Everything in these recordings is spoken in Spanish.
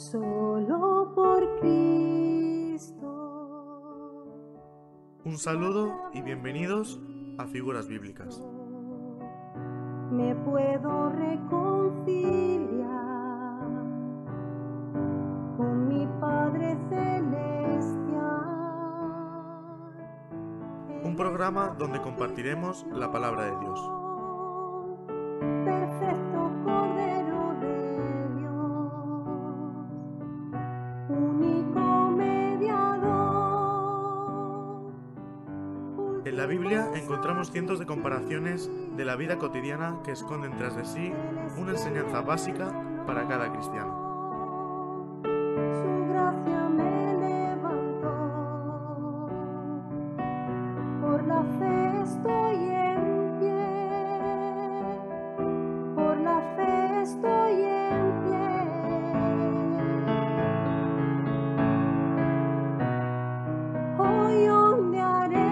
solo por Cristo. Un saludo y bienvenidos a Figuras Bíblicas. Me puedo reconciliar con mi Padre Celestial. Un programa donde compartiremos la palabra de Dios. Perfecto Cordero de Dios, único mediador. En la Biblia encontramos cientos de comparaciones de la vida cotidiana que esconden tras de sí una enseñanza básica para cada cristiano. Su gracia me levantó, por la fe estoy en pie, por la fe estoy en pie. Hoy ondearé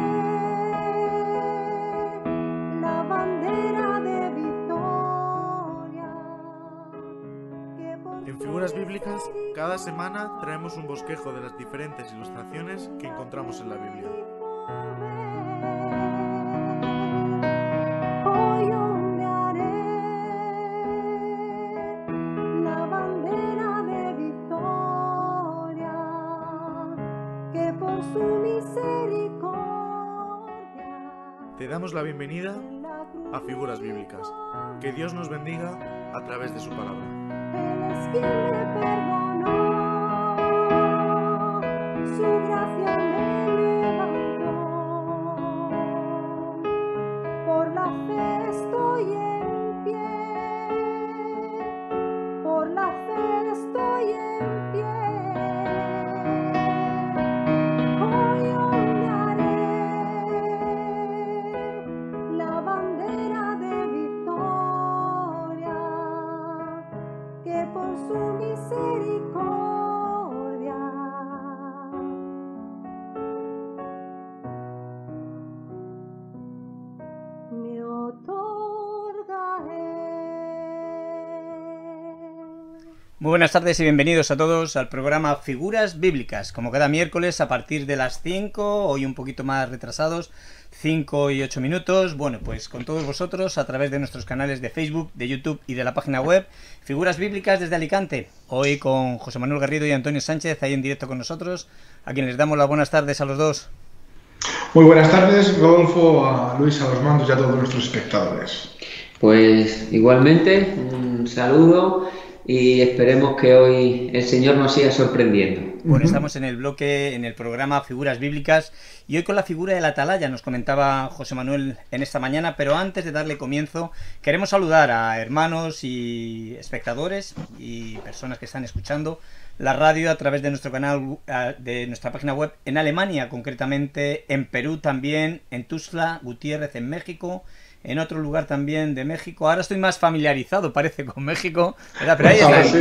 la bandera de victoria. En Figuras Bíblicas, cada semana traemos un bosquejo de las diferentes ilustraciones que encontramos en la Biblia. Hoy ondearé la bandera de victoria, que por su misericordia Te damos la bienvenida a Figuras Bíblicas. Que Dios nos bendiga a través de su palabra. Él es quien me perdonó, su gracia me levantó, por la fe estoy en pie, por la fe estoy en pie. Hoy ondearé la bandera de victoria, que por su misericordia me otorga Él. Muy buenas tardes y bienvenidos a todos al programa Figuras Bíblicas, como cada miércoles a partir de las 5, hoy un poquito más retrasados, 5 y 8 minutos, bueno, pues con todos vosotros a través de nuestros canales de Facebook, de YouTube y de la página web Figuras Bíblicas desde Alicante, hoy con José Manuel Garrido y Antonio Sánchez ahí en directo con nosotros, a quienes les damos las buenas tardes a los dos. Muy buenas tardes, Rodolfo, a Luis, a los mandos y a todos nuestros espectadores. Pues igualmente, un saludo y esperemos que hoy el Señor nos siga sorprendiendo. Bueno, estamos en el bloque, en el programa Figuras Bíblicas y hoy con la figura de la atalaya, nos comentaba José Manuel en esta mañana, pero antes de darle comienzo queremos saludar a hermanos y espectadores y personas que están escuchando la radio a través de nuestro canal, de nuestra página web en Alemania, concretamente en Perú también, en Tuxtla Gutiérrez en México, en otro lugar también de México. Ahora estoy más familiarizado, parece, con México, ¿verdad? Pero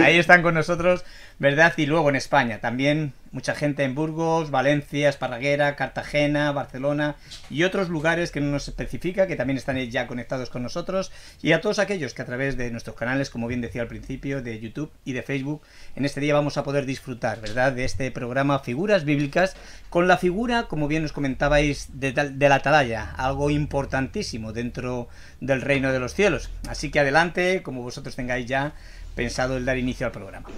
ahí están con nosotros, ¿verdad? Y luego en España también mucha gente en Burgos, Valencia, Esparraguera, Cartagena, Barcelona y otros lugares que no nos especifica, que también están ya conectados con nosotros, y a todos aquellos que a través de nuestros canales, como bien decía al principio, de YouTube y de Facebook, en este día vamos a poder disfrutar, ¿verdad?, de este programa Figuras Bíblicas, con la figura, como bien nos comentabais, de la atalaya, algo importantísimo dentro del reino de los cielos. Así que adelante, como vosotros tengáis ya pensado el dar inicio al programa.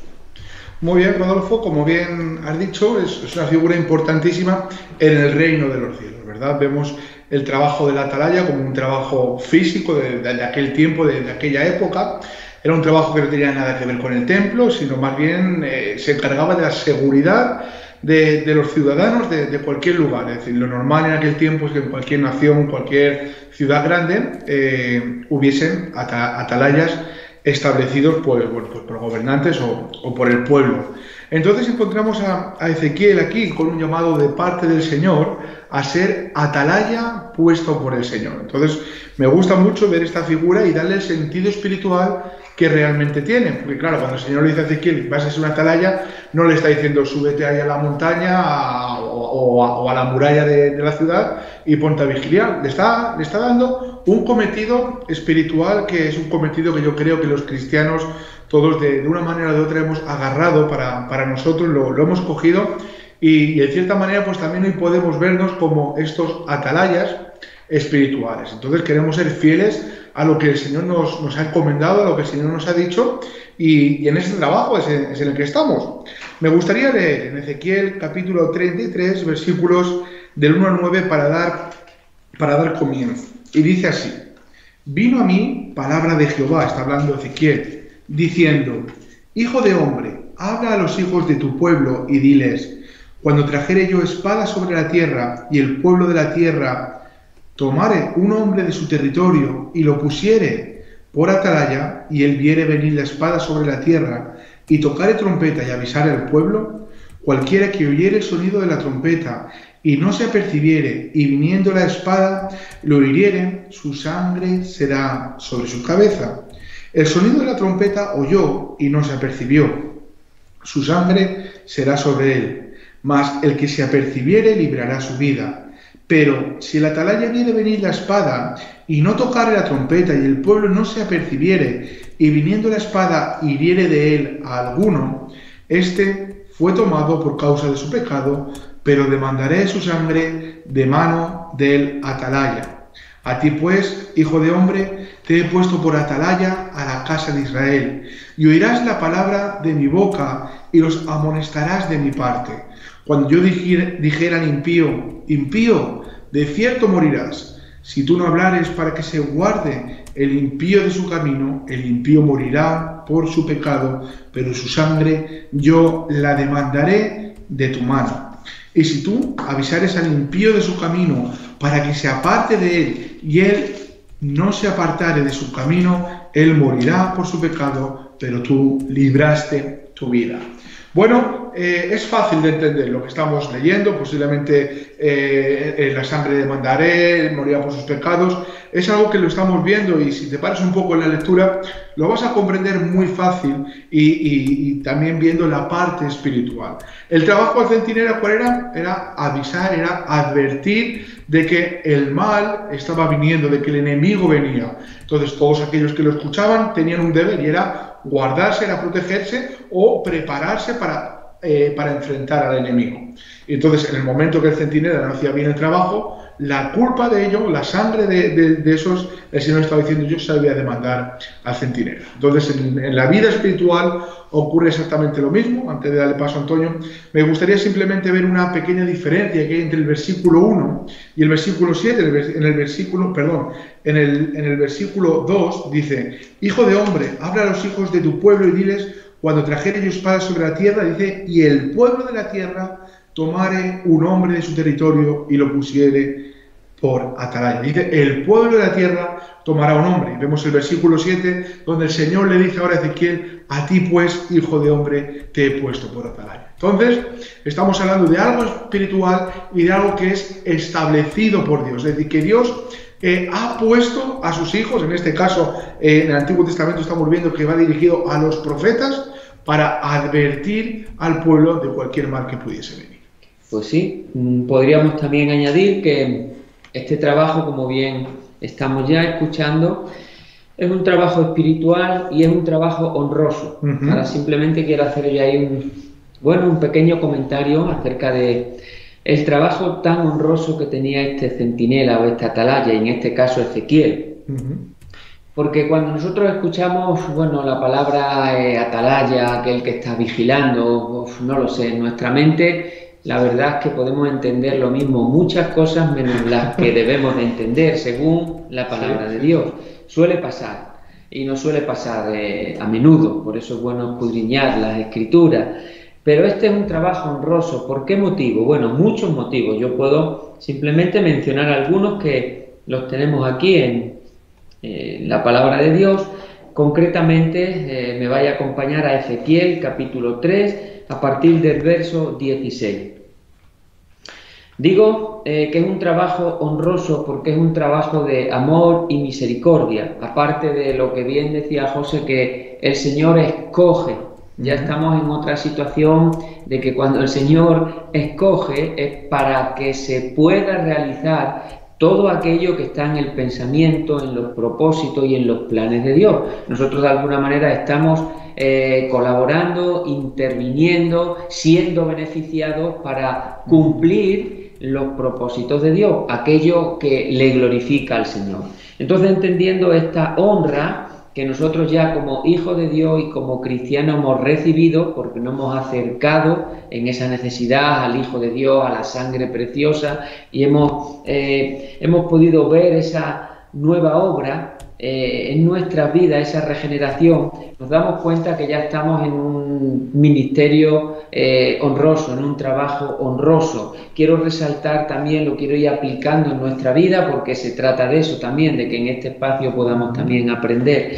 Muy bien, Rodolfo, como bien has dicho, es una figura importantísima en el reino de los cielos, ¿verdad? Vemos el trabajo de la atalaya como un trabajo físico de aquel tiempo, de aquella época. Era un trabajo que no tenía nada que ver con el templo, sino más bien se encargaba de la seguridad de los ciudadanos de cualquier lugar. Es decir, lo normal en aquel tiempo es que en cualquier nación, cualquier ciudad grande, hubiesen atalayas establecidos pues por gobernantes o por el pueblo. Entonces encontramos a Ezequiel aquí con un llamado de parte del Señor a ser atalaya puesto por el Señor. Entonces me gusta mucho ver esta figura y darle el sentido espiritual que realmente tiene, porque claro, cuando el Señor le dice a Ezequiel vas a ser una atalaya, no le está diciendo súbete ahí a la montaña o a la muralla de la ciudad y ponte a vigilar. Le está dando un cometido espiritual que es un cometido que yo creo que los cristianos todos de una manera o de otra hemos agarrado para nosotros, lo hemos cogido y en cierta manera pues también hoy podemos vernos como estos atalayas espirituales. Entonces queremos ser fieles a lo que el Señor nos ha encomendado, a lo que el Señor nos ha dicho y en ese trabajo es en el que estamos. Me gustaría leer en Ezequiel capítulo 33 versículos del 1 al 9 para dar comienzo. Y dice así: vino a mí palabra de Jehová, está hablando Ezequiel, diciendo: Hijo de hombre, habla a los hijos de tu pueblo y diles: cuando trajere yo espada sobre la tierra y el pueblo de la tierra tomare un hombre de su territorio y lo pusiere por atalaya, y él viere venir la espada sobre la tierra, y tocare trompeta y avisare al pueblo, cualquiera que oyere el sonido de la trompeta y no se apercibiere, y viniendo la espada lo hiriere, su sangre será sobre su cabeza. El sonido de la trompeta oyó y no se apercibió, su sangre será sobre él, mas el que se apercibiere librará su vida. Pero si el atalaya viere venir la espada y no tocare la trompeta, y el pueblo no se apercibiere, y viniendo la espada hiriere de él a alguno, éste fue tomado por causa de su pecado, pero demandaré su sangre de mano del atalaya. A ti pues, hijo de hombre, te he puesto por atalaya a la casa de Israel, y oirás la palabra de mi boca, y los amonestarás de mi parte. Cuando yo dijera al impío: impío, de cierto morirás. Si tú no hablares para que se guarde el impío de su camino, el impío morirá por su pecado, pero su sangre yo la demandaré de tu mano. Y si tú avisares al impío de su camino para que se aparte de él, y él no se apartare de su camino, él morirá por su pecado, pero tú libraste tu vida. Bueno, es fácil de entender lo que estamos leyendo. Posiblemente la sangre demandaré, morirá por sus pecados. Es algo que lo estamos viendo, y si te paras un poco en la lectura lo vas a comprender muy fácil, y también viendo la parte espiritual. El trabajo del centinela, ¿cuál era? Era avisar, era advertir de que el mal estaba viniendo, de que el enemigo venía. Entonces todos aquellos que lo escuchaban tenían un deber, y era guardarse, era protegerse o prepararse para enfrentar al enemigo. Y entonces, en el momento que el centinela no hacía bien el trabajo, la culpa de ello, la sangre de esos, el Señor estaba diciendo: yo se la voy a demandar al centinela. Entonces, en la vida espiritual ocurre exactamente lo mismo. Antes de darle paso a Antonio, me gustaría simplemente ver una pequeña diferencia que hay entre el versículo 1 y el versículo 7. En el versículo 2 dice: Hijo de hombre, habla a los hijos de tu pueblo y diles: cuando trajere yo espada sobre la tierra, dice, y el pueblo de la tierra tomare un hombre de su territorio y lo pusiere por atalaya. Dice: el pueblo de la tierra tomará un hombre. Y vemos el versículo 7, donde el Señor le dice ahora a Ezequiel: a ti pues, hijo de hombre, te he puesto por atalaya. Entonces, estamos hablando de algo espiritual y de algo que es establecido por Dios. Es decir, que Dios ha puesto a sus hijos, en este caso en el Antiguo Testamento estamos viendo que va dirigido a los profetas, para advertir al pueblo de cualquier mal que pudiese venir. Pues sí, podríamos también añadir que este trabajo, como bien estamos ya escuchando, es un trabajo espiritual y es un trabajo honroso. Ahora simplemente quiero hacer ya ahí un pequeño comentario acerca de el trabajo tan honroso que tenía este centinela o este atalaya, y en este caso Ezequiel. Porque cuando nosotros escuchamos, la palabra atalaya, aquel que está vigilando, no lo sé, en nuestra mente, la verdad es que podemos entender lo mismo, muchas cosas menos las que debemos de entender según la palabra de Dios. Suele pasar, y no suele pasar a menudo, por eso es bueno escudriñar las Escrituras. Pero este es un trabajo honroso. ¿Por qué motivo? Bueno, muchos motivos. Yo puedo simplemente mencionar algunos que los tenemos aquí en la palabra de Dios. Concretamente, me vaya a acompañar a Ezequiel capítulo 3, a partir del verso 16. Digo que es un trabajo honroso porque es un trabajo de amor y misericordia, aparte de lo que bien decía José, que el Señor escoge. Ya estamos en otra situación de que cuando el Señor escoge es para que se pueda realizar todo aquello que está en el pensamiento, en los propósitos y en los planes de Dios. Nosotros de alguna manera estamos colaborando, interviniendo, siendo beneficiados para cumplir los propósitos de Dios, aquello que le glorifica al Señor. Entonces, entendiendo esta honra que nosotros ya como hijos de Dios y como cristianos hemos recibido, porque nos hemos acercado en esa necesidad al Hijo de Dios, a la sangre preciosa, y hemos podido ver esa nueva obra en nuestra vida, esa regeneración, nos damos cuenta que ya estamos en un ministerio honroso, en un trabajo honroso. Quiero resaltar también, lo quiero ir aplicando en nuestra vida, porque se trata de eso también, de que en este espacio podamos también aprender.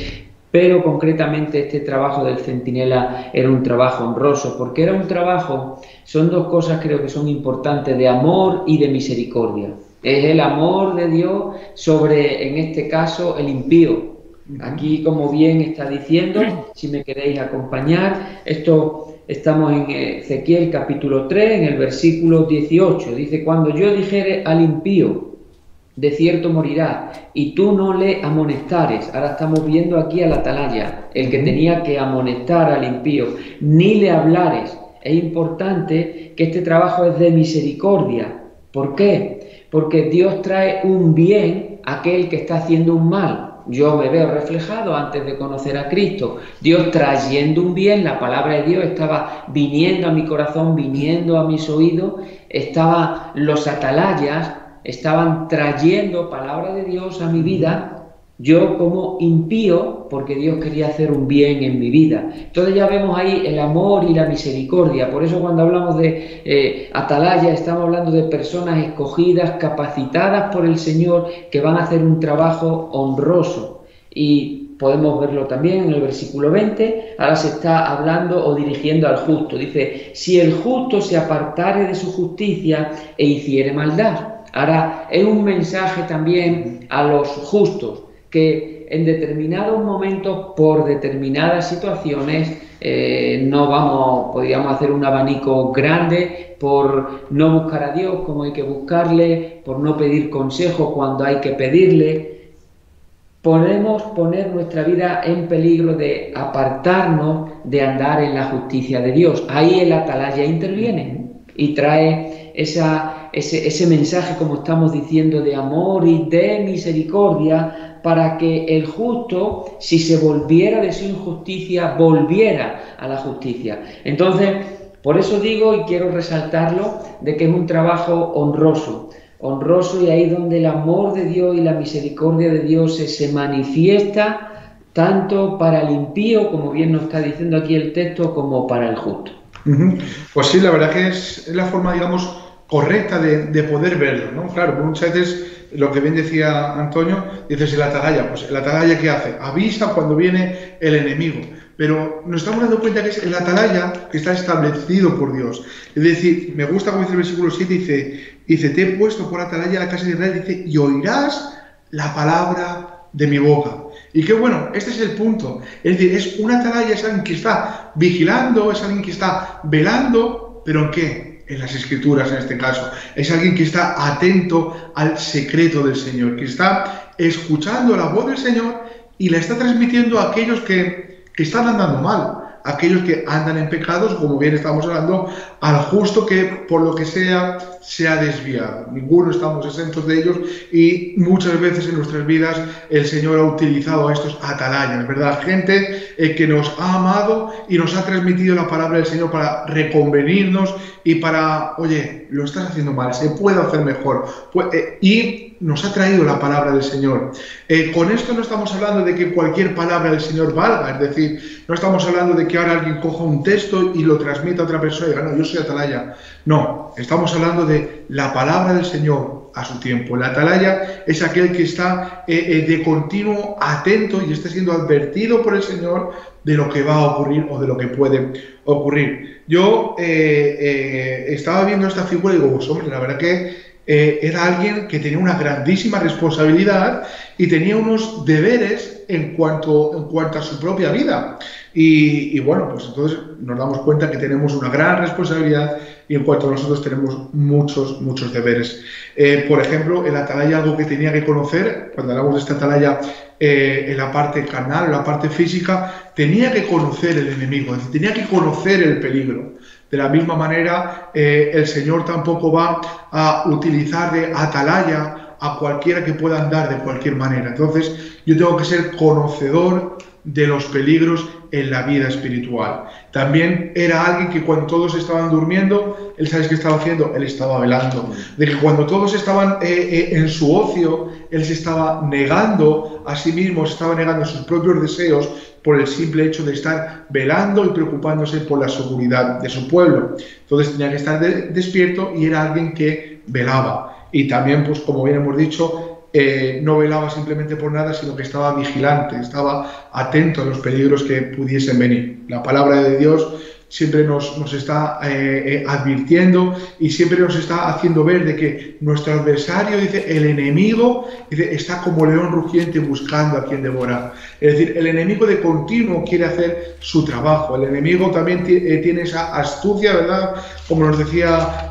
Pero concretamente este trabajo del centinela era un trabajo honroso, porque era un trabajo, son dos cosas creo que son importantes, de amor y de misericordia. Es el amor de Dios sobre, en este caso, el impío. Aquí, como bien está diciendo, si me queréis acompañar, estamos en Ezequiel capítulo 3, en el versículo 18. Dice, cuando yo dijere al impío, de cierto morirá, y tú no le amonestares. Ahora estamos viendo aquí al atalaya, el que tenía que amonestar al impío, ni le hablares. Es importante que este trabajo es de misericordia. ¿Por qué? Porque Dios trae un bien a aquel que está haciendo un mal. Yo me veo reflejado antes de conocer a Cristo. Dios trayendo un bien, la palabra de Dios estaba viniendo a mi corazón, viniendo a mis oídos. Los atalayas estaban trayendo palabra de Dios a mi vida. Yo como impío, porque Dios quería hacer un bien en mi vida. Entonces ya vemos ahí el amor y la misericordia. Por eso cuando hablamos de atalaya, estamos hablando de personas escogidas, capacitadas por el Señor, que van a hacer un trabajo honroso. Y podemos verlo también en el versículo 20, ahora se está hablando o dirigiendo al justo. Dice, si el justo se apartare de su justicia e hiciere maldad. Ahora es un mensaje también a los justos, que en determinados momentos, por determinadas situaciones, podríamos hacer un abanico grande por no buscar a Dios como hay que buscarle, por no pedir consejo cuando hay que pedirle. Podemos poner nuestra vida en peligro de apartarnos de andar en la justicia de Dios. Ahí el atalaya interviene y trae ese mensaje, como estamos diciendo, de amor y de misericordia, para que el justo, si se volviera de su injusticia, volviera a la justicia. Entonces, por eso digo, y quiero resaltarlo, de que es un trabajo honroso, y ahí donde el amor de Dios y la misericordia de Dios se manifiesta, tanto para el impío, como bien nos está diciendo aquí el texto, como para el justo. Pues sí, la verdad que es la forma, digamos, correcta de poder verlo, ¿no? Claro, muchas veces, lo que bien decía Antonio, dices el atalaya, pues el atalaya ¿qué hace? Avisa cuando viene el enemigo, pero nos estamos dando cuenta que es el atalaya que está establecido por Dios. Es decir, me gusta como dice el versículo 7, dice, te he puesto por atalaya a la casa de Israel, dice, y oirás la palabra de mi boca. Y qué bueno, este es el punto. Es decir, es un atalaya, es alguien que está vigilando, es alguien que está velando, ¿pero en qué? En las Escrituras, en este caso. Es alguien que está atento al secreto del Señor, que está escuchando la voz del Señor y la está transmitiendo a aquellos que están andando mal, a aquellos que andan en pecados, como bien estamos hablando, al justo que por lo que sea se ha desviado. Ninguno estamos exentos de ellos y muchas veces en nuestras vidas el Señor ha utilizado a estos atalayas, ¿verdad? Gente que nos ha amado y nos ha transmitido la palabra del Señor para reconvenirnos y para, oye, lo estás haciendo mal, se puede hacer mejor. Y nos ha traído la palabra del Señor. Con esto no estamos hablando de que cualquier palabra del Señor valga, es decir, no estamos hablando de que ahora alguien coja un texto y lo transmita a otra persona y diga, no, yo soy atalaya. No, estamos hablando de la palabra del Señor a su tiempo. El atalaya es aquel que está de continuo atento y está siendo advertido por el Señor de lo que va a ocurrir o de lo que puede ocurrir. Yo estaba viendo esta figura y digo, pues hombre, la verdad que era alguien que tenía una grandísima responsabilidad y tenía unos deberes en cuanto a su propia vida. Y bueno, pues entonces nos damos cuenta que tenemos una gran responsabilidad y en cuanto a nosotros tenemos muchos deberes. Por ejemplo, el atalaya, algo que tenía que conocer, cuando hablamos de esta atalaya en la parte carnal, en la parte física, tenía que conocer el enemigo, es decir, tenía que conocer el peligro. De la misma manera, el Señor tampoco va a utilizar de atalaya a cualquiera que pueda andar de cualquier manera. Entonces, yo tengo que ser conocedor de los peligros en la vida espiritual. También era alguien que cuando todos estaban durmiendo, él, ¿sabes qué estaba haciendo? Él estaba velando. De que cuando todos estaban en su ocio, él se estaba negando a sí mismo, se estaba negando a sus propios deseos por el simple hecho de estar velando y preocupándose por la seguridad de su pueblo. Entonces tenía que estar despierto y era alguien que velaba. Y también, pues como bien hemos dicho, no velaba simplemente por nada, sino que estaba vigilante, estaba atento a los peligros que pudiesen venir. La palabra de Dios siempre nos está advirtiendo y siempre nos está haciendo ver de que nuestro adversario, dice, el enemigo, dice, está como león rugiente buscando a quien devorar. Es decir, el enemigo de continuo quiere hacer su trabajo. El enemigo también tiene esa astucia, ¿verdad? Como nos decía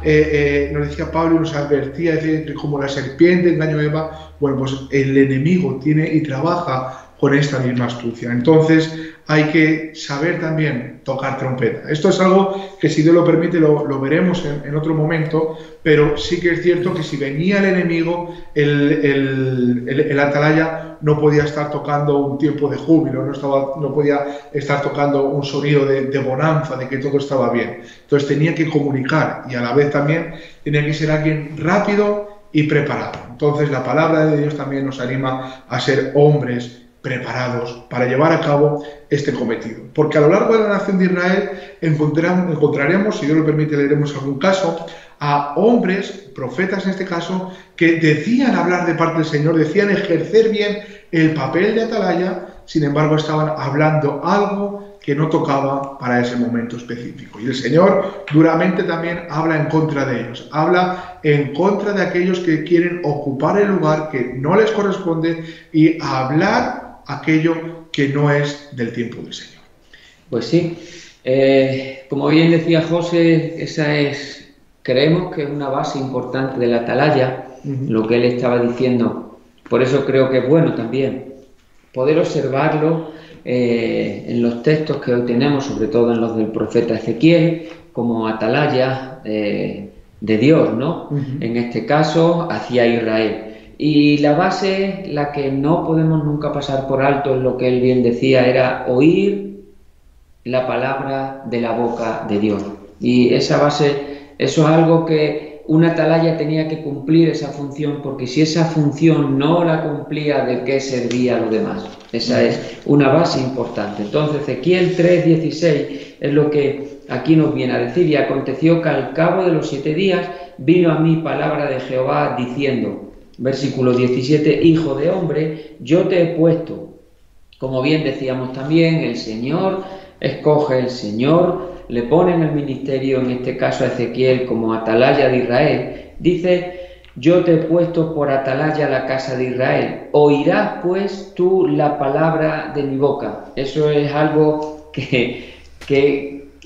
Pablo y nos advertía, es decir, como la serpiente engañó a Eva. Bueno, pues el enemigo tiene y trabaja con esta misma astucia. Entonces hay que saber también tocar trompeta. Esto es algo que, si Dios lo permite, lo veremos en otro momento, pero sí que es cierto que si venía el enemigo, el atalaya no podía estar tocando un tiempo de júbilo, no podía estar tocando un sonido de bonanza, de que todo estaba bien. Entonces tenía que comunicar y a la vez también tenía que ser alguien rápido y preparado. Entonces la palabra de Dios también nos anima a ser hombres preparados para llevar a cabo este cometido. Porque a lo largo de la nación de Israel encontraremos, si Dios lo permite, leeremos algún caso, a hombres, profetas en este caso, que decían hablar de parte del Señor, decían ejercer bien el papel de atalaya, sin embargo estaban hablando algo que no tocaba para ese momento específico. Y el Señor duramente también habla en contra de ellos, habla en contra de aquellos que quieren ocupar el lugar que no les corresponde y hablar aquello que no es del tiempo del Señor. Pues sí, como bien decía José, creemos que es una base importante de la atalaya, lo que él estaba diciendo. Por eso creo que es bueno también poder observarlo en los textos que hoy tenemos, sobre todo en los del profeta Ezequiel, como atalaya de Dios, ¿no? En este caso, hacia Israel. Y la base, la que no podemos nunca pasar por alto, en lo que él bien decía, era oír la palabra de la boca de Dios. Y esa base, eso es algo que una atalaya tenía que cumplir, esa función, porque si esa función no la cumplía, ¿de qué servía lo demás? Esa es una base importante. Entonces, Ezequiel 3:16 es lo que aquí nos viene a decir: y aconteció que al cabo de los 7 días vino a mí palabra de Jehová diciendo, versículo 17, hijo de hombre, yo te he puesto. Como bien decíamos también, el Señor escoge, el Señor le pone en el ministerio, en este caso a Ezequiel, como atalaya de Israel. Dice, yo te he puesto por atalaya a la casa de Israel. Oirás pues tú la palabra de mi boca. Eso es algo que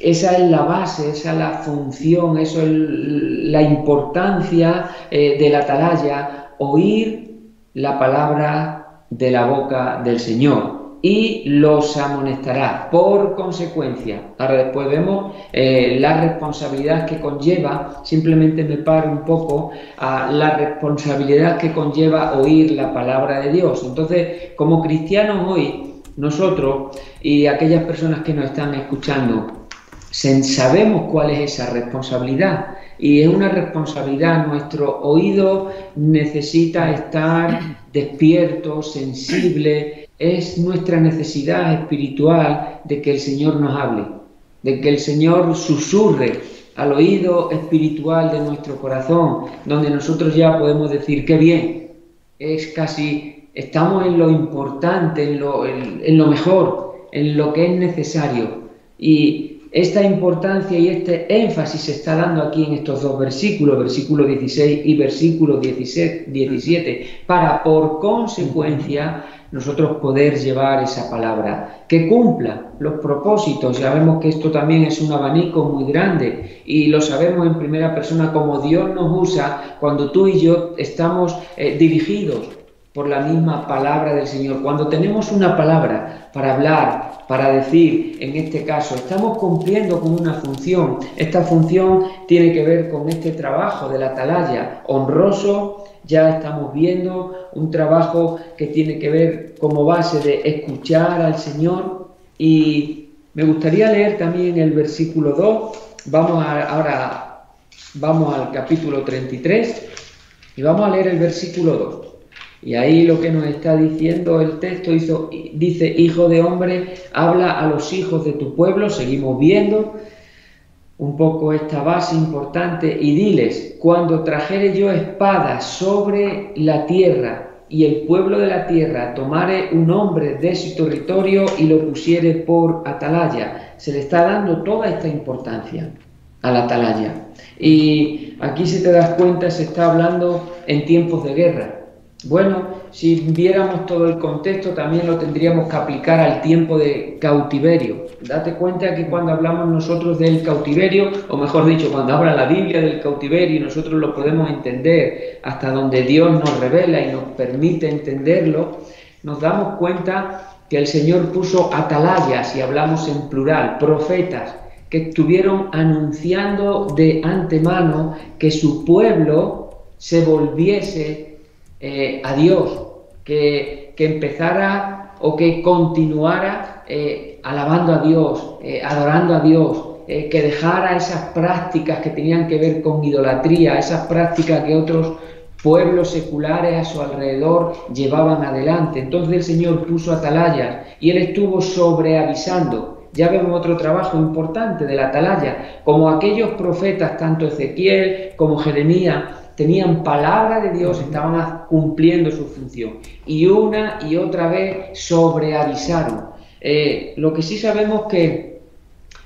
esa es la base, esa es la función, eso es la importancia de la atalaya, oír la palabra de la boca del Señor. Y los amonestará por consecuencia. Ahora después vemos la responsabilidad que conlleva, simplemente me paro un poco a la responsabilidad que conlleva oír la palabra de Dios. Entonces, como cristianos hoy, nosotros y aquellas personas que nos están escuchando, sabemos cuál es esa responsabilidad. Y es una responsabilidad, nuestro oído necesita estar despierto, sensible. Es nuestra necesidad espiritual de que el Señor nos hable, de que el Señor susurre al oído espiritual de nuestro corazón, donde nosotros ya podemos decir, qué bien, estamos en lo importante, en lo mejor, en lo que es necesario. Y esta importancia y este énfasis se está dando aquí en estos dos versículos, versículo 16 y versículo 17, para por consecuencia nosotros poder llevar esa palabra, que cumpla los propósitos. Ya vemos que esto también es un abanico muy grande y lo sabemos en primera persona como Dios nos usa cuando tú y yo estamos dirigidos por la misma palabra del Señor. Cuando tenemos una palabra para hablar, para decir, en este caso, estamos cumpliendo con una función. Esta función tiene que ver con este trabajo de la atalaya, honroso. Ya estamos viendo un trabajo que tiene que ver como base de escuchar al Señor. Y me gustaría leer también el versículo 2. Ahora vamos al capítulo 33 y vamos a leer el versículo 2. Y ahí lo que nos está diciendo el texto dice: Hijo de hombre, habla a los hijos de tu pueblo. Seguimos viendo un poco esta base importante y diles: cuando trajere yo espada sobre la tierra y el pueblo de la tierra tomare un hombre de su territorio y lo pusiere por atalaya. Se le está dando toda esta importancia a la atalaya. Y aquí, si te das cuenta, se está hablando en tiempos de guerra. Bueno, si viéramos todo el contexto, también lo tendríamos que aplicar al tiempo de cautiverio. Date cuenta que cuando hablamos nosotros del cautiverio, o mejor dicho, cuando habla la Biblia del cautiverio, y nosotros lo podemos entender hasta donde Dios nos revela y nos permite entenderlo, nos damos cuenta que el Señor puso atalayas, y hablamos en plural, profetas, que estuvieron anunciando de antemano que su pueblo se volviese a Dios, que empezara o que continuara alabando a Dios, adorando a Dios, que dejara esas prácticas que tenían que ver con idolatría, esas prácticas que otros pueblos seculares a su alrededor llevaban adelante. Entonces el Señor puso atalayas y Él estuvo sobreavisando. Ya vemos otro trabajo importante de la atalaya, como aquellos profetas, tanto Ezequiel como Jeremías, tenían palabra de Dios, estaban cumpliendo su función. Y una y otra vez sobreavisaron. Lo que sí sabemos que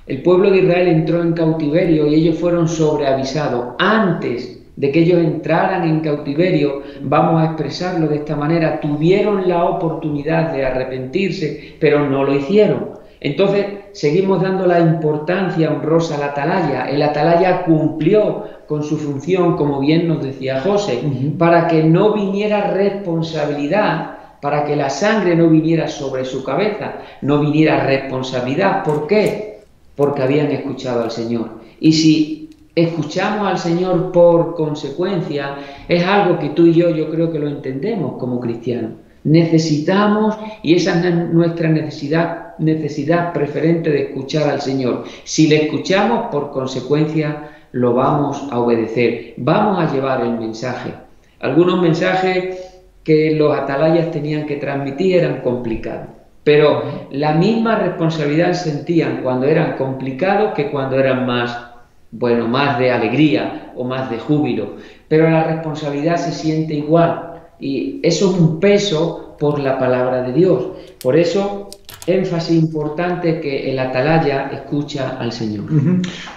el pueblo de Israel entró en cautiverio y ellos fueron sobreavisados. Antes de que ellos entraran en cautiverio, vamos a expresarlo de esta manera, tuvieron la oportunidad de arrepentirse, pero no lo hicieron. Entonces seguimos dando la importancia honrosa a la atalaya. El atalaya cumplió con su función, como bien nos decía José, para que no viniera responsabilidad, para que la sangre no viniera sobre su cabeza, no viniera responsabilidad. ¿Por qué? Porque habían escuchado al Señor. Y si escuchamos al Señor por consecuencia, es algo que tú y yo creo que lo entendemos como cristianos. Necesitamos, y esa es nuestra necesidad preferente de escuchar al Señor. Si le escuchamos, por consecuencia, lo vamos a obedecer. Vamos a llevar el mensaje. Algunos mensajes que los atalayas tenían que transmitir eran complicados, pero la misma responsabilidad sentían cuando eran complicados que cuando eran más de alegría o más de júbilo. Pero la responsabilidad se siente igual. Y eso es un peso por la palabra de Dios. Por eso, énfasis importante que el atalaya escucha al Señor.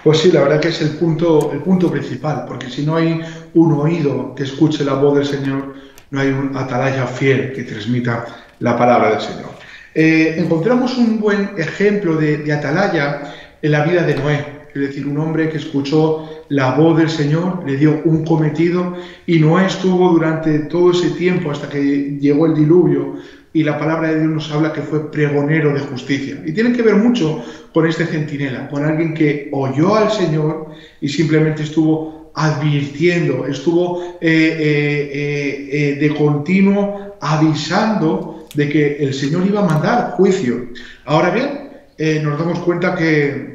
Pues sí, la verdad que es el punto principal, porque si no hay un oído que escuche la voz del Señor, no hay un atalaya fiel que transmita la palabra del Señor. Encontramos un buen ejemplo de atalaya en la vida de Noé. Es decir, un hombre que escuchó la voz del Señor, le dio un cometido y Noé estuvo durante todo ese tiempo hasta que llegó el diluvio, y la palabra de Dios nos habla que fue pregonero de justicia. Y tiene que ver mucho con este centinela, con alguien que oyó al Señor y simplemente estuvo advirtiendo, estuvo de continuo avisando de que el Señor iba a mandar juicio. Ahora bien, nos damos cuenta que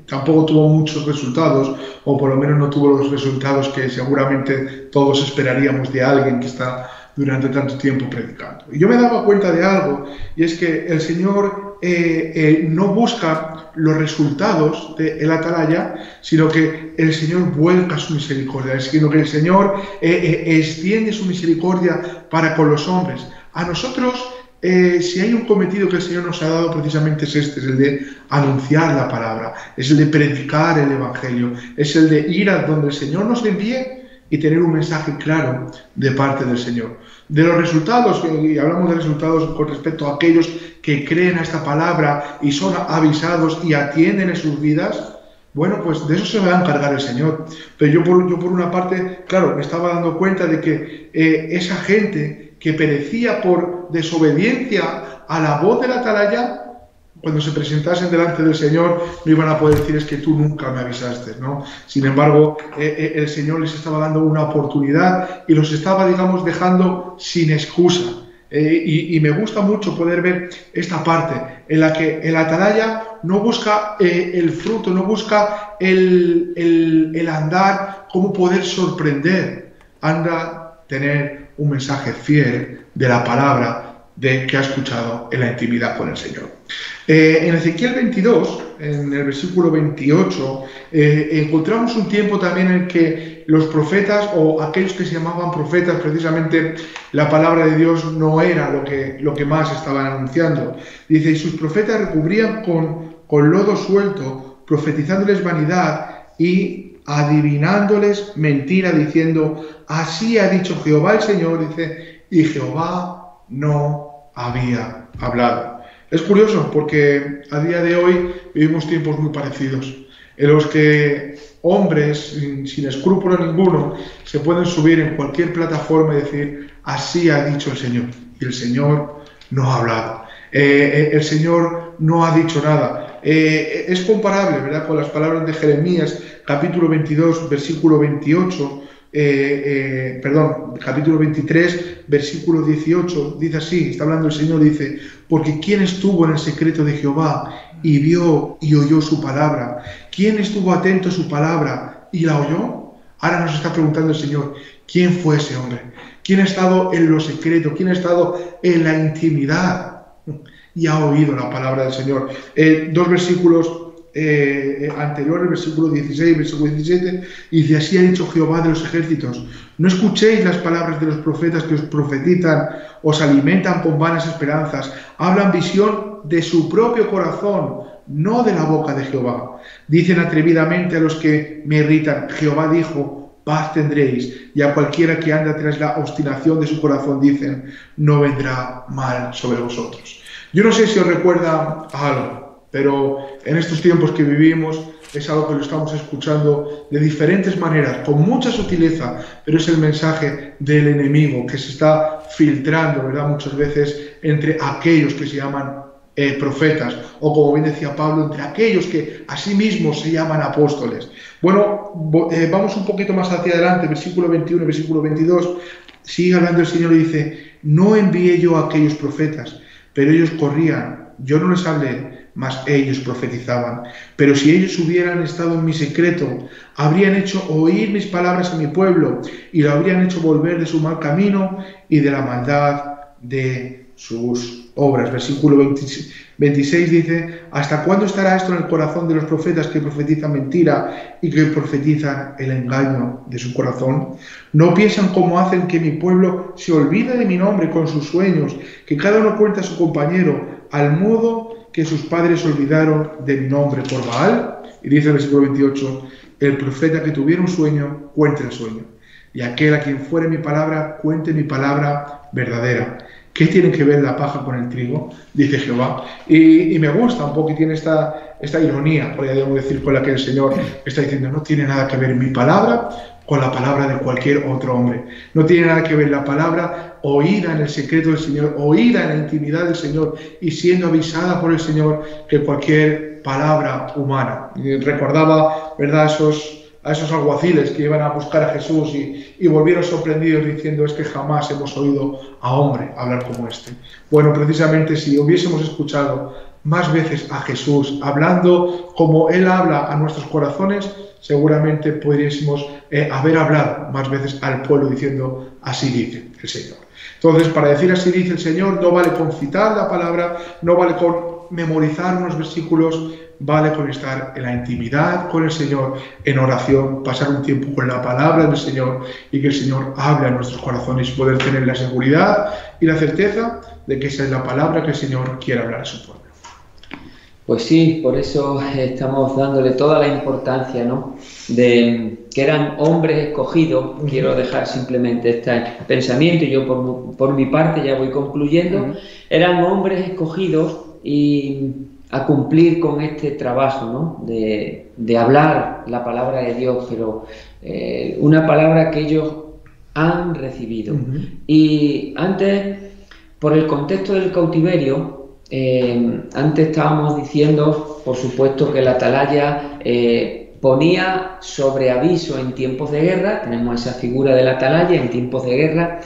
tampoco tuvo muchos resultados, o por lo menos no tuvo los resultados que seguramente todos esperaríamos de alguien que está durante tanto tiempo predicando. Y yo me daba cuenta de algo, y es que el Señor no busca los resultados del atalaya, sino que el Señor vuelca su misericordia, sino que el Señor extiende su misericordia para con los hombres. A nosotros si hay un cometido que el Señor nos ha dado, precisamente es este, es el de anunciar la palabra, es el de predicar el Evangelio, es el de ir a donde el Señor nos envíe y tener un mensaje claro de parte del Señor. De los resultados, y hablamos de resultados con respecto a aquellos que creen a esta palabra y son avisados y atienden en sus vidas, bueno, pues de eso se va a encargar el Señor. Pero yo por una parte, claro, me estaba dando cuenta de que esa gente que perecía por desobediencia a la voz de la atalaya, cuando se presentasen delante del Señor, no iban a poder decir: es que tú nunca me avisaste, ¿no? Sin embargo, el Señor les estaba dando una oportunidad y los estaba, digamos, dejando sin excusa. Y me gusta mucho poder ver esta parte en la que el atalaya no busca el fruto, no busca el andar, cómo poder sorprender, anda tener un mensaje fiel de la palabra que ha escuchado en la intimidad con el Señor. En Ezequiel 22, en el versículo 28, encontramos un tiempo también en que los profetas, o aquellos que se llamaban profetas, precisamente la palabra de Dios no era lo que más estaban anunciando. Dice: y sus profetas recubrían con lodo suelto, profetizándoles vanidad y adivinándoles mentira, diciendo: así ha dicho Jehová el Señor, dice, y Jehová no había hablado. Es curioso porque a día de hoy vivimos tiempos muy parecidos, en los que hombres sin escrúpulo ninguno se pueden subir en cualquier plataforma y decir: así ha dicho el Señor, y el Señor no ha hablado, el Señor no ha dicho nada. Es comparable, ¿verdad?, con las palabras de Jeremías, capítulo 22, versículo 28, capítulo 23, versículo 18, dice así, está hablando el Señor, dice: porque ¿quién estuvo en el secreto de Jehová y vio y oyó su palabra? ¿Quién estuvo atento a su palabra y la oyó? Ahora nos está preguntando el Señor: ¿quién fue ese hombre? ¿Quién ha estado en lo secreto? ¿Quién ha estado en la intimidad y ha oído la palabra del Señor? Dos versículos anteriores, versículo 16 y versículo 17, dice: así ha dicho Jehová de los ejércitos: no escuchéis las palabras de los profetas que os profetizan, os alimentan con vanas esperanzas, hablan visión de su propio corazón, no de la boca de Jehová. Dicen atrevidamente a los que me irritan: Jehová dijo, paz tendréis, y a cualquiera que anda tras la obstinación de su corazón dicen: no vendrá mal sobre vosotros. Yo no sé si os recuerda a algo, pero en estos tiempos que vivimos es algo que lo estamos escuchando de diferentes maneras, con mucha sutileza, pero es el mensaje del enemigo que se está filtrando, ¿verdad?, muchas veces entre aquellos que se llaman profetas, o como bien decía Pablo, entre aquellos que a sí mismos se llaman apóstoles. Bueno, vamos un poquito más hacia adelante, versículo 21 y versículo 22, sigue hablando el Señor y dice: no envié yo a aquellos profetas, pero ellos corrían, yo no les hablé, mas ellos profetizaban. Pero si ellos hubieran estado en mi secreto, habrían hecho oír mis palabras a mi pueblo, y lo habrían hecho volver de su mal camino y de la maldad de sus obras. Versículo 26 dice: ¿hasta cuándo estará esto en el corazón de los profetas que profetizan mentira y que profetizan el engaño de su corazón? ¿No piensan cómo hacen que mi pueblo se olvide de mi nombre con sus sueños, que cada uno cuenta a su compañero, al modo que sus padres olvidaron de mi nombre por Baal? Y dice el versículo 28: el profeta que tuviera un sueño, cuente el sueño, y aquel a quien fuere mi palabra, cuente mi palabra verdadera. ¿Qué tiene que ver la paja con el trigo?, dice Jehová. Y me gusta un poco, y tiene esta ironía, podríamos decir, con la que el Señor está diciendo: no tiene nada que ver mi palabra con la palabra de cualquier otro hombre. No tiene nada que ver la palabra oída en el secreto del Señor, oída en la intimidad del Señor y siendo avisada por el Señor, que cualquier palabra humana. Y recordaba, ¿verdad?, a esos alguaciles que iban a buscar a Jesús y volvieron sorprendidos diciendo: es que jamás hemos oído a hombre hablar como este. Bueno, precisamente si hubiésemos escuchado más veces a Jesús hablando como Él habla a nuestros corazones, seguramente podríamos haber hablado más veces al pueblo diciendo: así dice el Señor. Entonces, para decir así dice el Señor, no vale con citar la palabra, no vale con memorizar unos versículos, vale con estar en la intimidad con el Señor, en oración, pasar un tiempo con la palabra del Señor y que el Señor hable a nuestros corazones y poder tener la seguridad y la certeza de que esa es la palabra que el Señor quiere hablar a su pueblo. Pues sí, por eso estamos dándole toda la importancia, ¿no?, de que eran hombres escogidos. Quiero dejar simplemente este pensamiento, y yo por mi parte ya voy concluyendo. Eran hombres escogidos y a cumplir con este trabajo, ¿no?, de hablar la palabra de Dios, pero una palabra que ellos han recibido. Y antes, por el contexto del cautiverio, antes estábamos diciendo, por supuesto, que la atalaya ponía sobre aviso en tiempos de guerra. Tenemos esa figura de la atalaya en tiempos de guerra.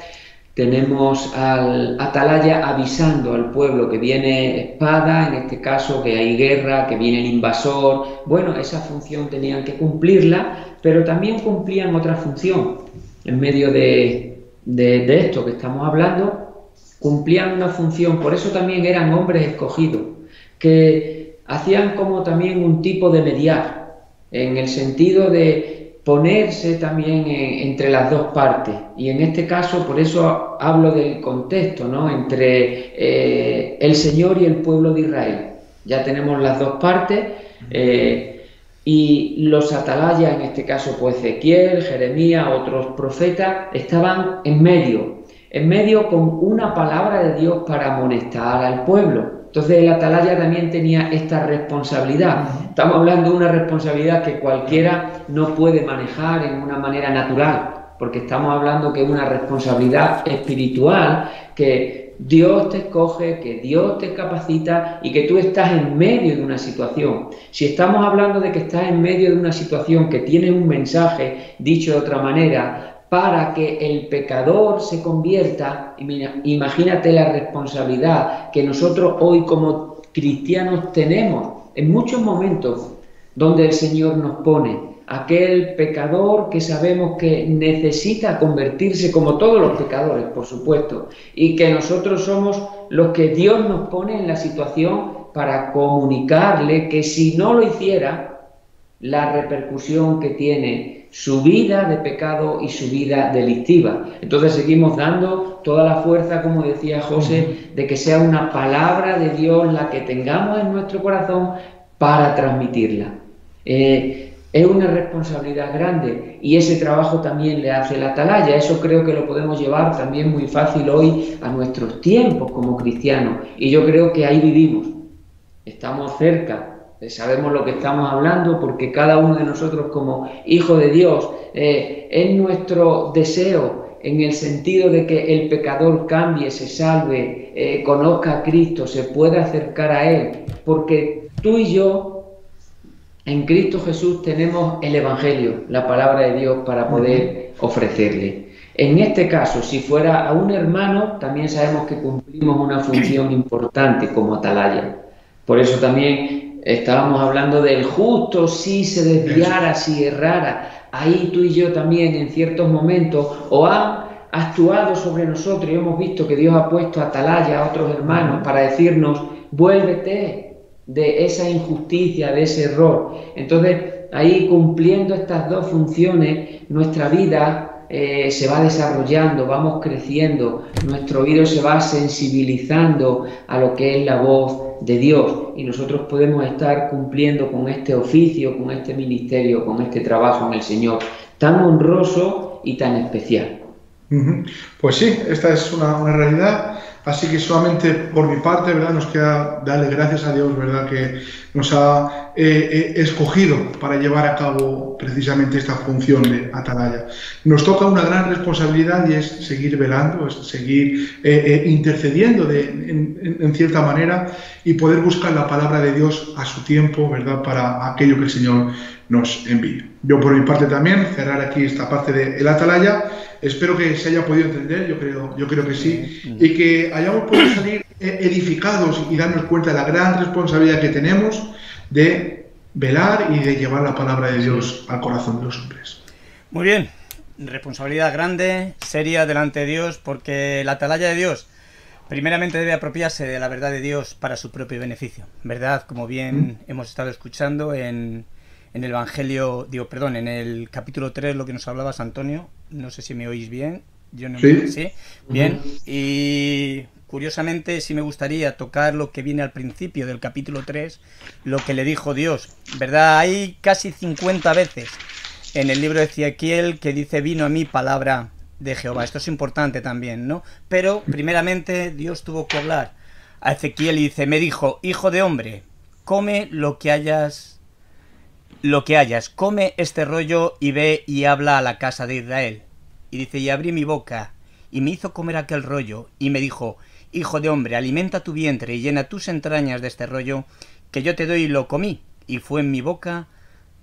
Tenemos al atalaya avisando al pueblo que viene espada, en este caso que hay guerra, que viene el invasor. Bueno, esa función tenían que cumplirla, pero también cumplían otra función. En medio de esto que estamos hablando, cumplían una función. Por eso también eran hombres escogidos, que hacían como también un tipo de mediar, en el sentido de ponerse también entre las dos partes. Y en este caso, por eso hablo del contexto, ¿no?, entre el Señor y el pueblo de Israel. Ya tenemos las dos partes, y los atalayas, en este caso pues Ezequiel, Jeremías, otros profetas, estaban en medio con una palabra de Dios para amonestar al pueblo. Entonces el atalaya también tenía esta responsabilidad. Estamos hablando de una responsabilidad que cualquiera no puede manejar en una manera natural, porque estamos hablando que es una responsabilidad espiritual, que Dios te escoge, que Dios te capacita y que tú estás en medio de una situación. Si estamos hablando de que estás en medio de una situación que tiene un mensaje, dicho de otra manera, para que el pecador se convierta, imagínate la responsabilidad que nosotros hoy como cristianos tenemos en muchos momentos donde el Señor nos pone aquel pecador que sabemos que necesita convertirse, como todos los pecadores, por supuesto, y que nosotros somos los que Dios nos pone en la situación para comunicarle que si no lo hiciera, la repercusión que tiene su vida de pecado y su vida delictiva. Entonces seguimos dando toda la fuerza, como decía José, de que sea una palabra de Dios la que tengamos en nuestro corazón para transmitirla. Es una responsabilidad grande y ese trabajo también le hace la atalaya. Eso creo que lo podemos llevar también muy fácil hoy a nuestros tiempos como cristianos, y yo creo que ahí vivimos, estamos cerca. Sabemos lo que estamos hablando porque cada uno de nosotros como hijos de Dios es nuestro deseo, en el sentido de que el pecador cambie, se salve, conozca a Cristo, se pueda acercar a Él, porque tú y yo en Cristo Jesús tenemos el Evangelio, la palabra de Dios para poder ofrecerle. En este caso, si fuera a un hermano, también sabemos que cumplimos una función importante como atalaya. Por eso también estábamos hablando del justo, si se desviara, si errara. Ahí tú y yo también en ciertos momentos o han actuado sobre nosotros y hemos visto que Dios ha puesto atalaya a otros hermanos para decirnos, vuélvete de esa injusticia, de ese error. Entonces ahí, cumpliendo estas dos funciones, nuestra vida se va desarrollando, vamos creciendo, nuestro oído se va sensibilizando a lo que es la voz de Dios, y nosotros podemos estar cumpliendo con este oficio, con este ministerio, con este trabajo en el Señor, tan honroso y tan especial. Pues sí, esta es una realidad. Así que solamente por mi parte, ¿verdad?, nos queda darle gracias a Dios, ¿verdad?, que nos ha escogido para llevar a cabo precisamente esta función de atalaya. Nos toca una gran responsabilidad y es seguir velando, es seguir intercediendo en cierta manera y poder buscar la palabra de Dios a su tiempo, ¿verdad?, para aquello que el Señor nos envíe. Yo por mi parte también, cerrar aquí esta parte del atalaya. Espero que se haya podido entender, yo creo que sí, y que hayamos podido salir edificados y darnos cuenta de la gran responsabilidad que tenemos de velar y de llevar la palabra de Dios al corazón de los hombres. Muy bien, responsabilidad grande, seria delante de Dios, porque la atalaya de Dios Primeramente debe apropiarse de la verdad de Dios para su propio beneficio, ¿verdad? Como bien hemos estado escuchando en el Evangelio, en el capítulo 3, lo que nos hablabas, Antonio. No sé si me oís bien. Yo no Sí. ¿Sí? Bien. Y curiosamente sí me gustaría tocar lo que viene al principio del capítulo 3, lo que le dijo Dios, ¿verdad? Hay casi 50 veces en el libro de Ezequiel que dice: vino a mí palabra de Jehová. Esto es importante también, ¿no? Pero primeramente Dios tuvo que hablar a Ezequiel y dice: me dijo, hijo de hombre, come lo que hayas, come este rollo y ve y habla a la casa de Israel. Y dice: y abrí mi boca y me hizo comer aquel rollo y me dijo: hijo de hombre, alimenta tu vientre y llena tus entrañas de este rollo que yo te doy, y lo comí, y fue en mi boca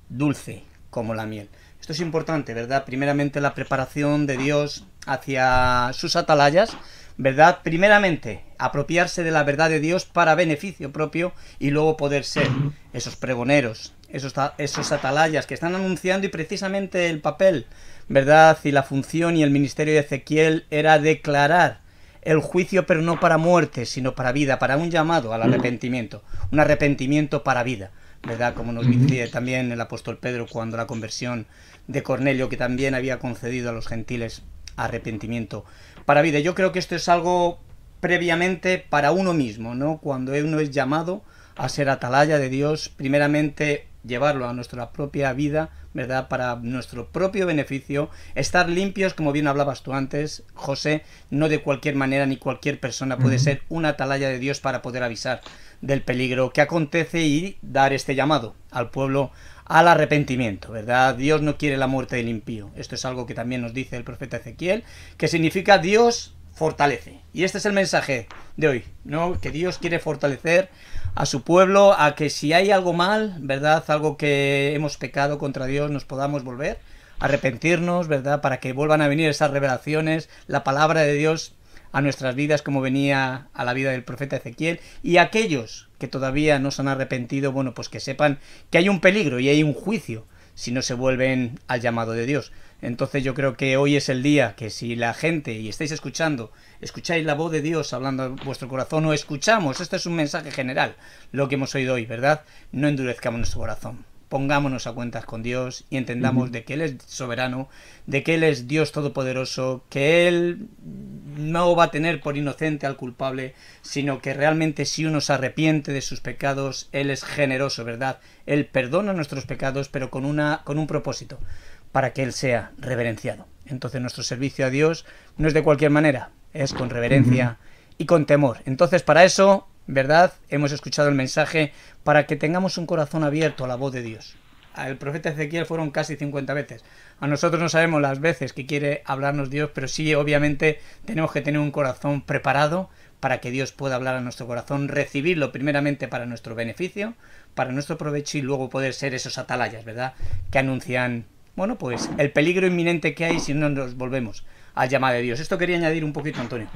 dulce como la miel. Esto es importante, ¿verdad? Primeramente la preparación de Dios hacia sus atalayas, ¿verdad? Primeramente apropiarse de la verdad de Dios para beneficio propio, y luego poder ser esos pregoneros, esos atalayas que están anunciando. Y precisamente el papel, ¿verdad?, y la función y el ministerio de Ezequiel era declarar el juicio, pero no para muerte, sino para vida, para un llamado al arrepentimiento, un arrepentimiento para vida, ¿verdad? Como nos dice también el apóstol Pedro cuando la conversión de Cornelio, que también había concedido a los gentiles arrepentimiento para vida. Yo creo que esto es algo previamente para uno mismo, ¿no? Cuando uno es llamado a ser atalaya de Dios, primeramente llevarlo a nuestra propia vida, ¿verdad?, para nuestro propio beneficio, estar limpios, como bien hablabas tú antes, José. No de cualquier manera ni cualquier persona puede ser una atalaya de Dios para poder avisar del peligro que acontece y dar este llamado al pueblo al arrepentimiento, ¿verdad? Dios no quiere la muerte del impío. Esto es algo que también nos dice el profeta Ezequiel, que significa Dios fortalece. Y este es el mensaje de hoy, ¿no? Que Dios quiere fortalecer a su pueblo, a que si hay algo mal, ¿verdad?, algo que hemos pecado contra Dios, nos podamos volver, arrepentirnos, ¿verdad?, para que vuelvan a venir esas revelaciones, la palabra de Dios a nuestras vidas, como venía a la vida del profeta Ezequiel. Y aquellos que todavía no se han arrepentido, bueno, pues que sepan que hay un peligro y hay un juicio si no se vuelven al llamado de Dios. Entonces yo creo que hoy es el día que, si la gente, y estáis escucháis la voz de Dios hablando a vuestro corazón, o escuchamos, esto es un mensaje general, lo que hemos oído hoy, ¿verdad? No endurezcamos nuestro corazón. Pongámonos a cuentas con Dios y entendamos de que Él es soberano, de que Él es Dios todopoderoso, que Él no va a tener por inocente al culpable, sino que realmente si uno se arrepiente de sus pecados, Él es generoso, ¿verdad? Él perdona nuestros pecados, pero con un propósito, para que Él sea reverenciado. Entonces nuestro servicio a Dios no es de cualquier manera, es con reverencia y con temor. Entonces para eso, ¿verdad?, hemos escuchado el mensaje para que tengamos un corazón abierto a la voz de Dios. Al profeta Ezequiel fueron casi 50 veces. A nosotros no sabemos las veces que quiere hablarnos Dios, pero sí, obviamente, tenemos que tener un corazón preparado para que Dios pueda hablar a nuestro corazón, recibirlo primeramente para nuestro beneficio, para nuestro provecho, y luego poder ser esos atalayas, ¿verdad?, que anuncian, bueno, pues el peligro inminente que hay si no nos volvemos al llamado de Dios. Esto quería añadir un poquito, Antonio.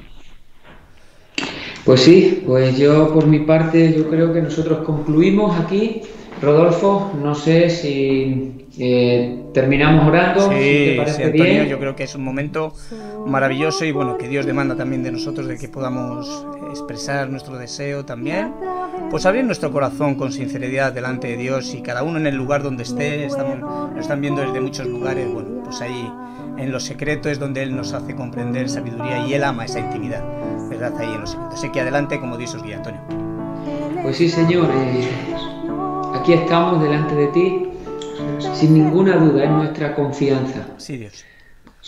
Pues sí, pues yo por mi parte, yo creo que nosotros concluimos aquí. Rodolfo, no sé si terminamos orando, sí, si te parece Antonio, bien. yo creo que es un momento maravilloso, y bueno, que Dios demanda también de nosotros de que podamos expresar nuestro deseo también, pues abrir nuestro corazón con sinceridad delante de Dios, y cada uno en el lugar donde esté. Nos están viendo desde muchos lugares. Bueno, pues ahí en lo secreto es donde Él nos hace comprender sabiduría, y Él ama esa intimidad, ¿verdad?, ahí en lo secreto. Así que adelante, como Dios os guía, Antonio. Pues sí, Señor, aquí estamos delante de ti, sin ninguna duda, es nuestra confianza. Sí, Dios.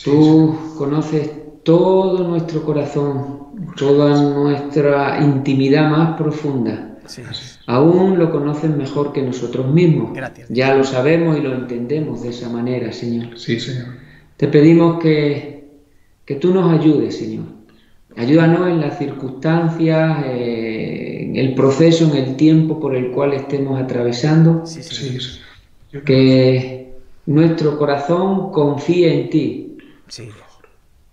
Tú conoces todo nuestro corazón, toda nuestra intimidad más profunda. Sí. Aún lo conoces mejor que nosotros mismos. Gracias. Ya lo sabemos y lo entendemos de esa manera, Señor. Sí, Señor. Te pedimos que tú nos ayudes, Señor. Ayúdanos en las circunstancias, en el proceso, en el tiempo por el cual estemos atravesando. Sí, Sí, sí. Que nuestro corazón confíe en ti. Sí, Dios.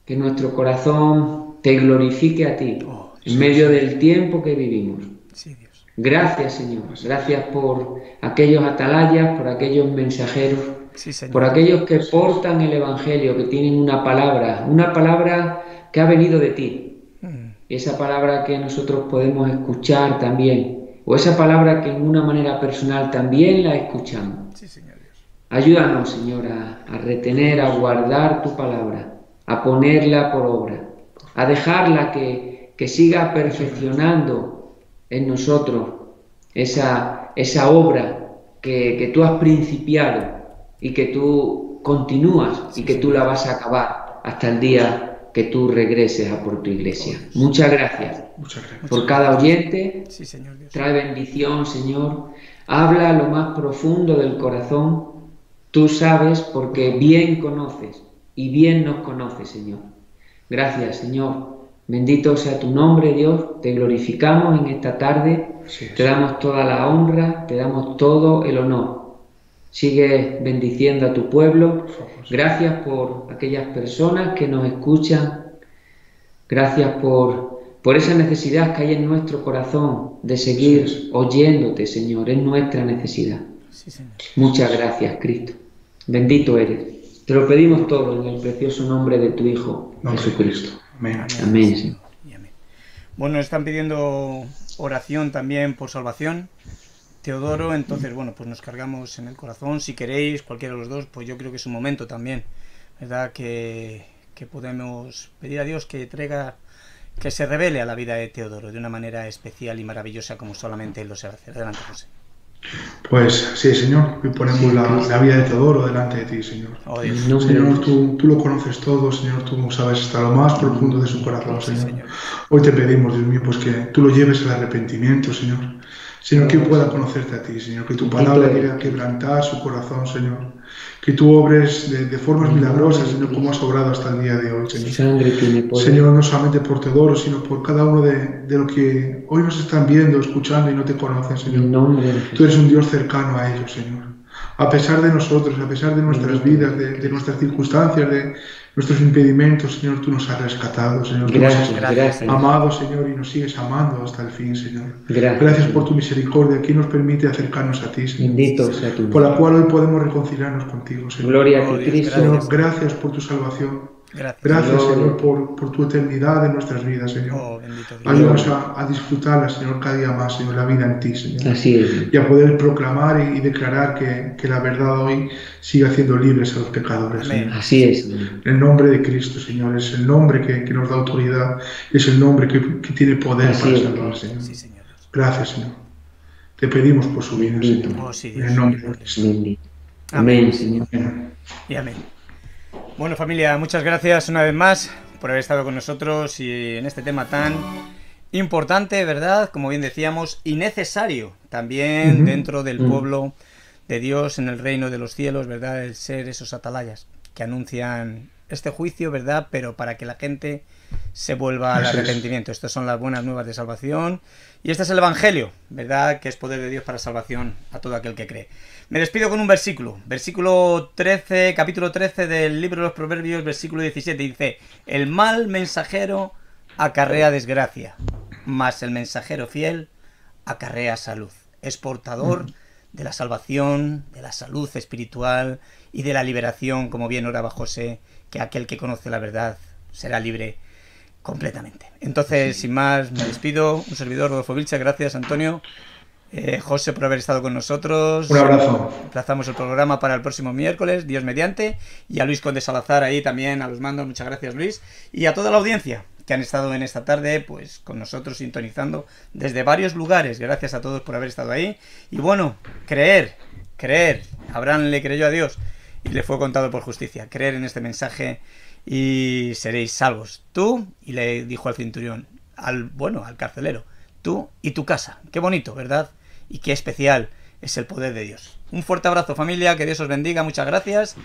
Que nuestro corazón te glorifique a ti Oh, en medio del tiempo que vivimos. Sí, Dios. Gracias, Señor. Gracias por aquellos atalayas, por aquellos mensajeros, Sí, Señor. por aquellos que portan el Evangelio, que tienen una palabra que ha venido de ti esa palabra que nosotros podemos escuchar también, o esa palabra que en una manera personal también la escuchamos. Sí, Señor Dios. Ayúdanos, Señor, a retener, a guardar tu palabra, a ponerla por obra, a dejarla que siga perfeccionando en nosotros esa obra que tú has principiado y que tú continúas y que tú la vas a acabar hasta el día que tú regreses a por tu iglesia. Muchas gracias por cada oyente. Sí, Señor Dios. Trae bendición, Señor. Habla a lo más profundo del corazón. Tú sabes porque bien conoces y bien nos conoces, Señor. Gracias, Señor. Bendito sea tu nombre, Dios. Te glorificamos en esta tarde. Te damos toda la honra, te damos todo el honor. Sigue bendiciendo a tu pueblo. Gracias por aquellas personas que nos escuchan. Gracias por esa necesidad que hay en nuestro corazón de seguir oyéndote, Señor. Es nuestra necesidad. Sí, Señor. Muchas gracias, Cristo. Bendito eres. Te lo pedimos todo en el precioso nombre de tu Hijo, Jesucristo. Amén. Amén, Señor. Y amén. Bueno, están pidiendo oración también por salvación. Teodoro, entonces, bueno, pues nos cargamos en el corazón. Si queréis, cualquiera de los dos, pues yo creo que es un momento también, ¿verdad? Que podemos pedir a Dios que traiga, que se revele a la vida de Teodoro de una manera especial y maravillosa como solamente Él lo sabe hacer. Adelante, José. Pues sí, Señor, hoy ponemos la vida de Teodoro delante de ti, Señor. Oh, Dios. Señor, tú lo conoces todo, Señor, tú sabes hasta lo más profundo de su corazón, Sí, Señor. Señor. Hoy te pedimos, Dios mío, pues que tú lo lleves al arrepentimiento, Señor. Señor, que pueda conocerte a ti, Señor, que tu palabra llegue a quebrantar su corazón, Señor. Que tú obres de formas milagrosas, Señor, como has obrado hasta el día de hoy, Su Señor. sangre tiene poder. Señor, no solamente por Teodoro, sino por cada uno de lo que hoy nos están viendo, escuchando y no te conocen, En Señor. nombre de Tú Jesús. eres un Dios cercano a ellos, Señor. A pesar de nosotros, a pesar de nuestras vidas, de nuestras circunstancias, de nuestros impedimentos, Señor, tú nos has rescatado, Señor. Tú nos has Gracias. amado, Señor, y nos sigues amando hasta el fin, Señor. Gracias. Gracias por tu misericordia que nos permite acercarnos a ti, Señor. Bendito sea tu Por la nombre. cual hoy podemos reconciliarnos contigo, Señor. Gloria a Oh, ti, Dios, Cristo. Señor, gracias por tu salvación. Gracias. Gracias, Gloria. Señor, por tu eternidad en nuestras vidas, Señor. Oh, bendito Dios. Ayúdanos a disfrutarla, Señor, cada día más, Señor, la vida en ti, Señor. Así es. Y a poder proclamar y declarar que la verdad hoy sigue haciendo libres a los pecadores, Amén. Señor. Así es. En el nombre de Cristo, Señor, es el nombre que nos da autoridad, es el nombre que tiene poder Así para es. salvar, Señor. Sí, Señor Dios. Gracias, Señor. Te pedimos por su vida, Bendito. Señor. Oh, sí, En Dios. el nombre de Cristo. Bendito. Amén, Señor. Amén. Y amén. Bueno, familia, muchas gracias una vez más por haber estado con nosotros y en este tema tan importante, ¿verdad? Como bien decíamos, y necesario también dentro del pueblo de Dios en el reino de los cielos, ¿verdad? El ser esos atalayas que anuncian este juicio, ¿verdad? Pero para que la gente se vuelva al Eso es. arrepentimiento. Estas son las buenas nuevas de salvación. Y este es el Evangelio, ¿verdad? Que es poder de Dios para salvación a todo aquel que cree. Me despido con un versículo. Versículo 13, capítulo 13 del libro de los Proverbios, versículo 17. Dice: el mal mensajero acarrea desgracia, mas el mensajero fiel acarrea salud. Es portador de la salvación, de la salud espiritual y de la liberación, como bien oraba José, que aquel que conoce la verdad será libre completamente. Entonces, sin más, me despido. Un servidor, Rodolfo Vilche. Gracias, Antonio. José, por haber estado con nosotros. Un abrazo. Emplazamos el programa para el próximo miércoles, Dios mediante. Y a Luis Conde Salazar ahí también, a los mandos. Muchas gracias, Luis. Y a toda la audiencia que han estado en esta tarde, pues con nosotros sintonizando desde varios lugares. Gracias a todos por haber estado ahí. Y bueno, creer. Abraham le creyó a Dios y le fue contado por justicia. Creer en este mensaje y seréis salvos. Tú, y le dijo al centurión, al carcelero, tú y tu casa. Qué bonito, ¿verdad? Y qué especial es el poder de Dios. Un fuerte abrazo, familia, que Dios os bendiga, muchas gracias.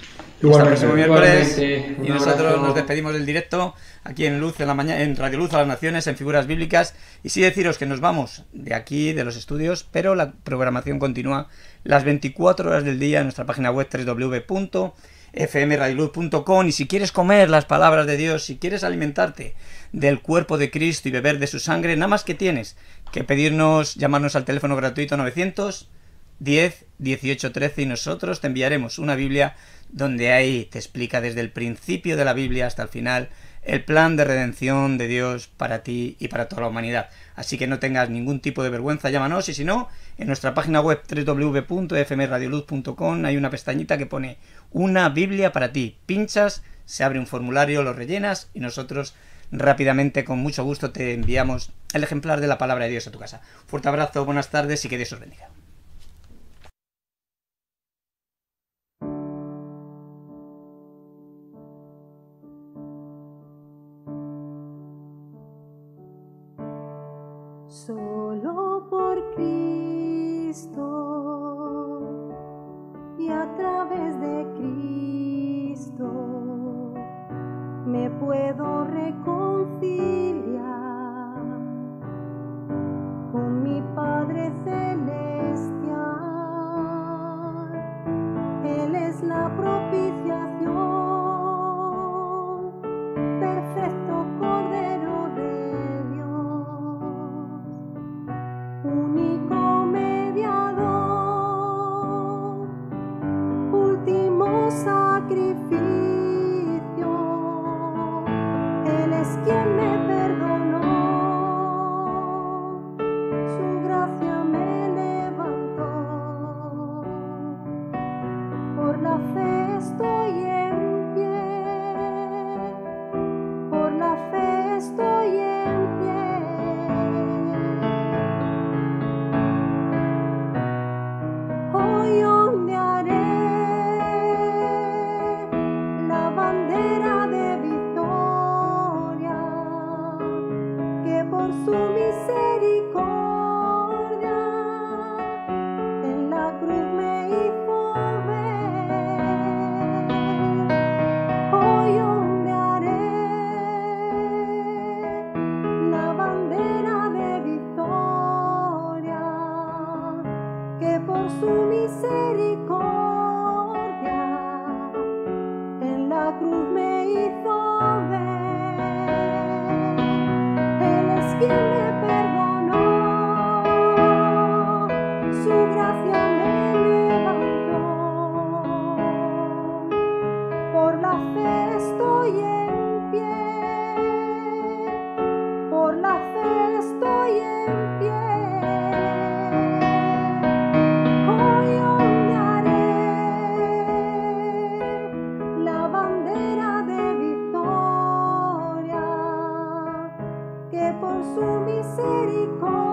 Igualmente. Hasta el próximo miércoles. Igualmente, un Y nosotros abrazo. nos despedimos del directo aquí en Luz en la mañana, en Radio Luz a las Naciones, en Figuras Bíblicas. Y sí deciros que nos vamos de aquí, de los estudios, pero la programación continúa las 24 horas del día en nuestra página web www.fmradioluz.com. Y si quieres comer las palabras de Dios, si quieres alimentarte del cuerpo de Cristo y beber de su sangre, nada más que tienes que pedirnos, llamarnos al teléfono gratuito 910 18 13 y nosotros te enviaremos una Biblia donde ahí te explica desde el principio de la Biblia hasta el final el plan de redención de Dios para ti y para toda la humanidad. Así que no tengas ningún tipo de vergüenza, llámanos, y si no, en nuestra página web www.fmradioluz.com hay una pestañita que pone Una Biblia para ti. Pinchas, se abre un formulario, lo rellenas y nosotros rápidamente, con mucho gusto, te enviamos el ejemplar de la palabra de Dios a tu casa. Fuerte abrazo, buenas tardes y que Dios os bendiga. Solo por Cristo y a través de Cristo me puedo reconciliar con mi Padre Celestial. Él es la propiciación, perfecto Cordero de Dios, único mediador, último sacrificio. Él es quien me perdonó, su gracia me levantó. Por la fe estoy en pie, por la fe estoy en pie. Hoy ondearé la bandera de victoria, que por su misericordia en la cruz me hizo ver. Hoy ondearé la bandera de victoria, que por su misericordia en la cruz me hizo ver. Él es quien me perdonó, su gracia me levantó. Por la fe estoy en pie, por la fe estoy en pie. Hoy ondearé la bandera de victoria, que por su misericordia